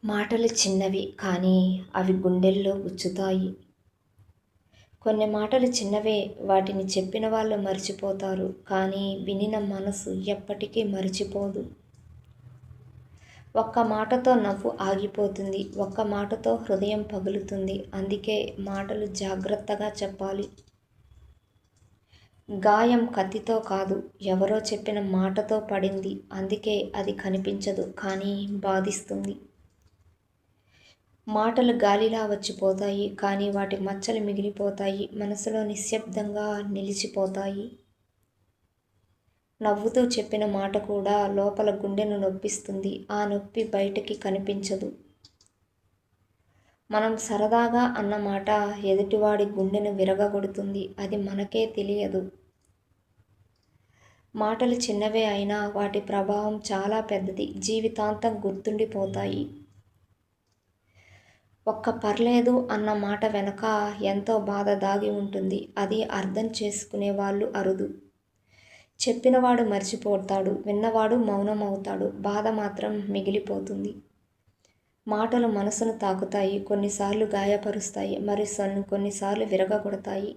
మాటలు చిన్నవి కానీ అవి గుండెల్లో గుచ్చుతాయి. కొన్ని మాటలు చిన్నవే, వాటిని చెప్పిన వాళ్ళు మర్చిపోతారు, కానీ వినిన మనసు ఎప్పటికీ మరిచిపోదు. ఒక్క మాటతో నవ్వు ఆగిపోతుంది, ఒక్క మాటతో హృదయం పగులుతుంది. అందుకే మాటలు జాగ్రత్తగా చెప్పాలి. గాయం కత్తితో కాదు, ఎవరో చెప్పిన మాటతో పడింది. అందుకే అది కనిపించదు, కానీ బాధిస్తుంది. మాటలు గాలిలా వచ్చిపోతాయి, కానీ వాటి మచ్చలు మిగిలిపోతాయి, మనసులో నిశ్శబ్దంగా నిలిచిపోతాయి. నవ్వుతూ చెప్పిన మాట కూడా లోపల గుండెను నొప్పిస్తుంది. ఆ నొప్పి బయటికి కనిపించదు. మనం సరదాగా అన్న మాట ఎదుటివాడి గుండెను విరగగొడుతుంది. అది మనకే తెలియదు. మాటలు చిన్నవే అయినా వాటి ప్రభావం చాలా పెద్దది. జీవితాంతం గుర్తుండిపోతాయి. ఒక్క పర్లేదు అన్న మాట వెనక ఎంతో బాధ దాగి ఉంటుంది. అది అర్థం చేసుకునే వాళ్ళు అరుదు. చెప్పినవాడు మర్చిపోతాడు, విన్నవాడు మౌనం అవుతాడు, బాధ మాత్రం మిగిలిపోతుంది. మాటలు మనసును తాకుతాయి, కొన్నిసార్లు గాయపరుస్తాయి, కొన్నిసార్లు విరగగొడతాయి.